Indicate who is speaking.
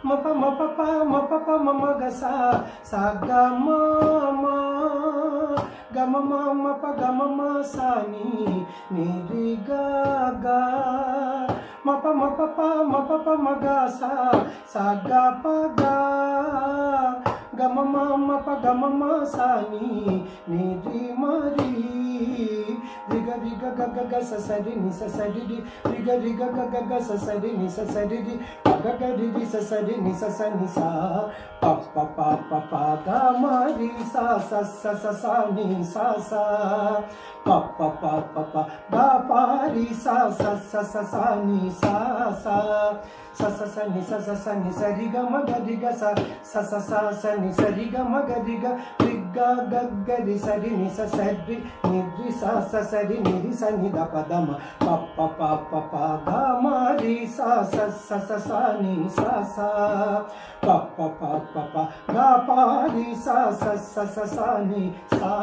Speaker 1: ma pa pa ma ma ga sa ga ma ga ma pa ga ma sa ni ri ga ma pa ma ga sa ga pa ga ma pa ga ma sa ni ri ma ri riga riga ga ga ga sa sa ri ni sa sa ri ri riga riga ga ga ga sa sa ri ni sa sa ri ri ga ga ri ri sa sa ri ni sa sa ni sa pa ga ma ri sa ni sa pa ga pa ri sa ni sa ni sa ni sa ri ga ma ga ri ga sa ni sa ri ga ma ga ri ga ga ga ri sa ri ni sa ri ni ri sa ri ni ri sa ni da pa da ma pa ga ma ri sa ni sa pa ga pa ri sa ni sa